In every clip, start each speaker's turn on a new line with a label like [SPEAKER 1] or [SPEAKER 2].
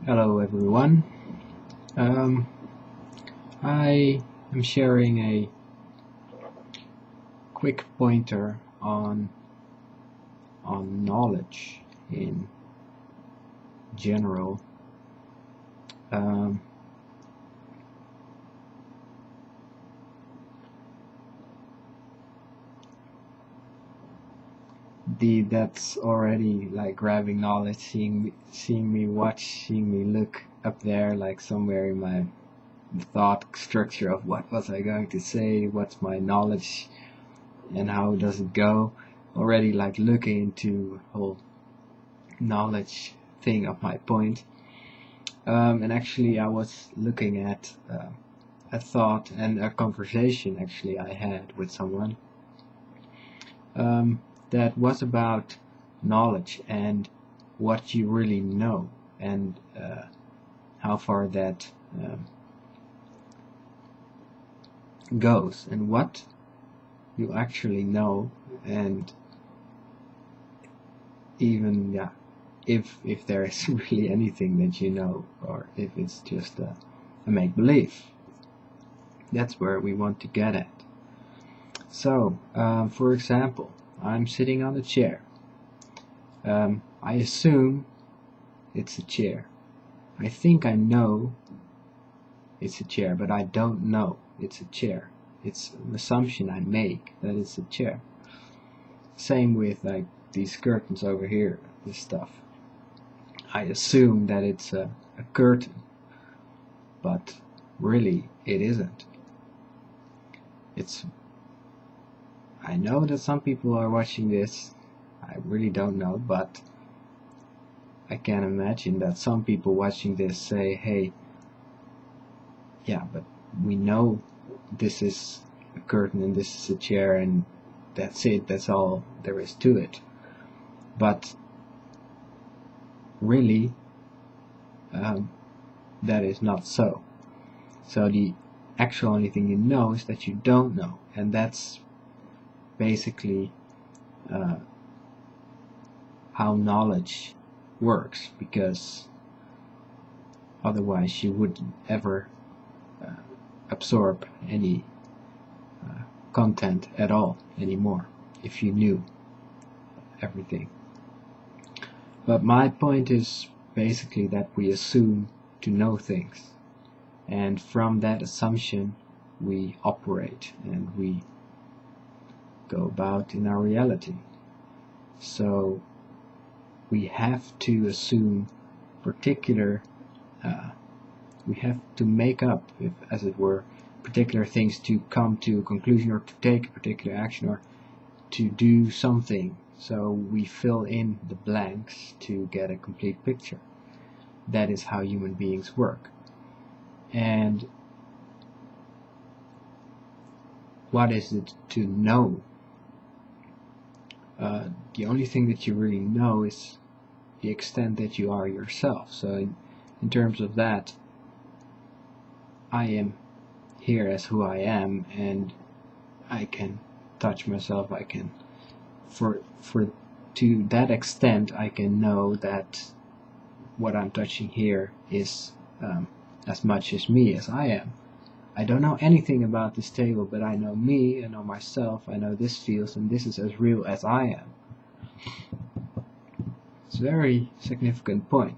[SPEAKER 1] Hello everyone. Um, I am sharing a quick pointer on knowledge in general. Um, that's already like grabbing knowledge, seeing me watch, seeing me look up there, like somewhere in my thought structure of what was I going to say, what's my knowledge, and how does it go. Already like looking into whole knowledge thing of my point. And actually, I was looking at a thought and a conversation actually I had with someone um, that was about knowledge and what you really know and how far that goes and what you actually know and even if there is really anything that you know or if it's just a make believe. That's where we want to get at. So, for example, I'm sitting on a chair. I assume it's a chair. I think I know it's a chair, but I don't know it's a chair. It's an assumption I make that it's a chair. Same with like these curtains over here, this stuff. I assume that it's a curtain, but really it isn't. It's I know that some people are watching this. I really don't know, but I can imagine that some people watching this say, hey, yeah, but we know this is a curtain and this is a chair and that's it, that's all there is to it. But really, um, that is not so. So the actual only thing you know is that you don't know, and that's basically uh, how knowledge works, because otherwise you wouldn't ever uh, absorb any content at all anymore if you knew everything. But my point is basically that we assume to know things, and from that assumption we operate and we go about in our reality. So we have to assume particular, we have to make up, if, as it were, particular things to come to a conclusion or to take a particular action or to do something. So we fill in the blanks to get a complete picture. That is how human beings work. And what is it to know? The only thing that you really know is the extent that you are yourself. So in terms of that, I am here as who I am, and I can touch myself. I can, for to that extent, I can know that what I'm touching here is as much as me as I am. I don't know anything about this table, but I know me, I know myself, I know this feels, and this is as real as I am. It's a very significant point.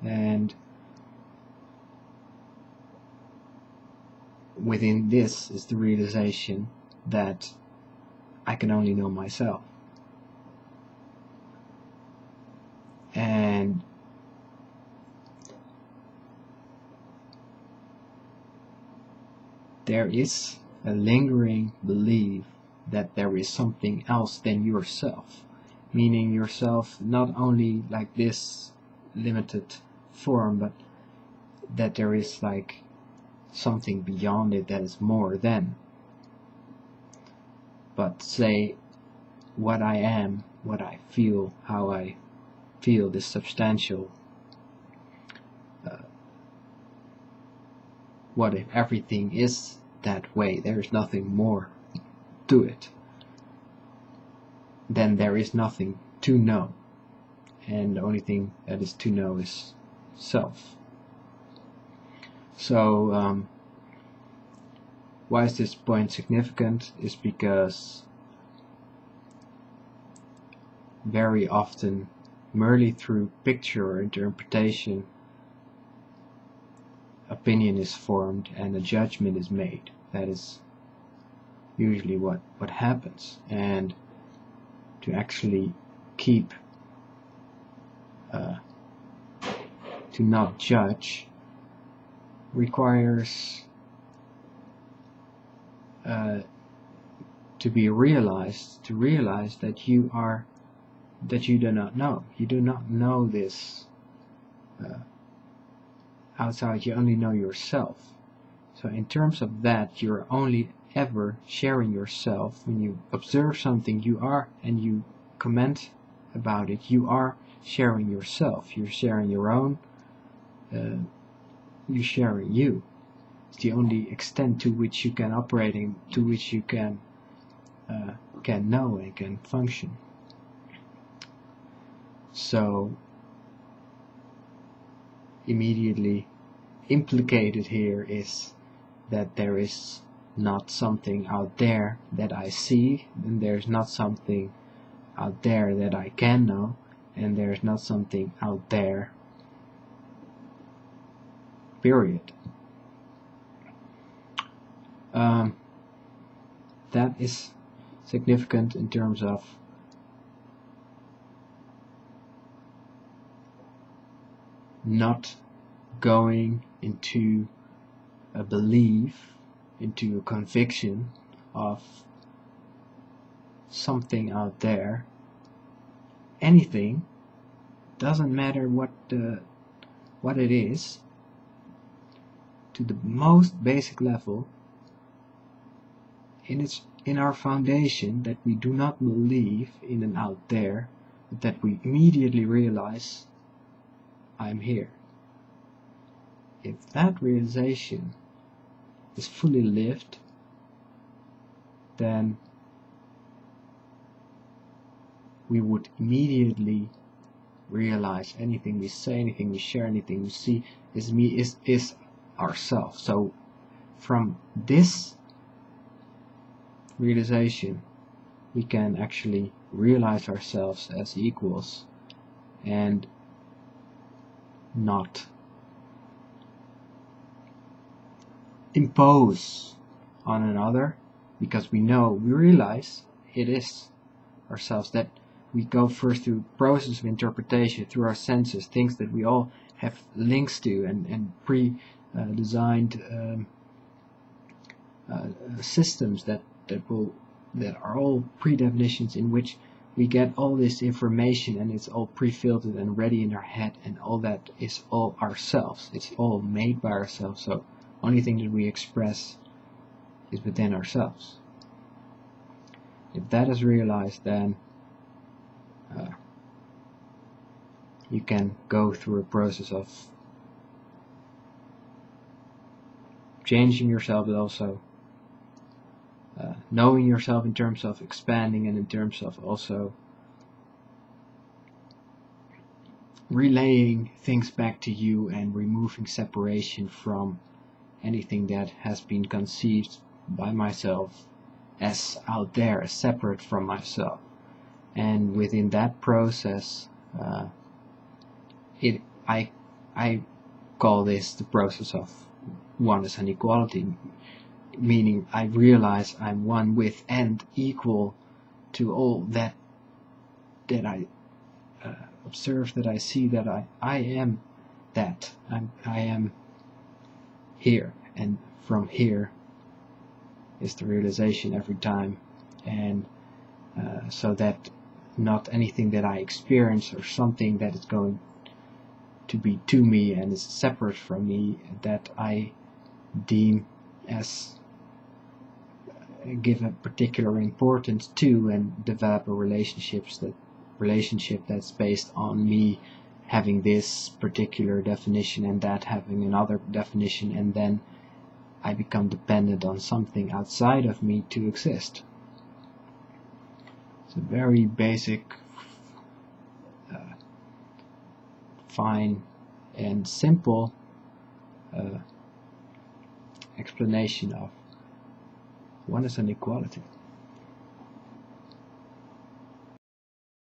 [SPEAKER 1] And within this is the realization that I can only know myself. And there is a lingering belief that there is something else than yourself, meaning yourself not only like this limited form, but that there is like something beyond it that is more than. But say what I am, what I feel, how I feel, this substantial. What if everything is that way? There is nothing more to it. Then there is nothing to know, and the only thing that is to know is self. So why is this point significant? Is because very often, merely through picture or interpretation, opinion is formed and a judgment is made. That is usually what happens. And to actually keep to not judge requires to realize that you do not know. You do not know this outside. You only know yourself. So in terms of that, you're only ever sharing yourself. When you observe something, you are, and you comment about it, you are sharing yourself. You're sharing your own. You're sharing you. It's the only extent to which you can operate, and to which you can know and can function. So immediately implicated here is that there is not something out there that I see, and there's not something out there that I can know, and there's not something out there, period. That is significant in terms of not going into a belief, into a conviction of something out there. Anything, doesn't matter what it is, to the most basic level, in our foundation, that we do not believe in an out there, but that we immediately realize, I'm here. If that realization is fully lived, then we would immediately realize anything we say, anything we share, anything we see is ourselves. So from this realization, we can actually realize ourselves as equals and not impose on another, because we realize it is ourselves. That we go first through the process of interpretation through our senses, things that we all have links to and pre-designed systems that are all pre-definitions, in which we get all this information, and it's all pre-filtered and ready in our head, and all that is all ourselves. It's all made by ourselves. So only thing that we express is within ourselves. If that is realized, then you can go through a process of changing yourself, but also knowing yourself in terms of expanding, and in terms of also relaying things back to you and removing separation from anything that has been conceived by myself as out there, as separate from myself. And within that process, I call this the process of oneness and equality, meaning I realize I'm one with and equal to all that I observe, that I see, that I am that. I am here, and from here is the realization every time. And so that not anything that I experience or something that is going to be to me and is separate from me, that I deem as give a particular importance to, and develop a relationship that's based on me having this particular definition and that having another definition, and then I become dependent on something outside of me to exist. It's a very basic, fine and simple explanation of what is an equality.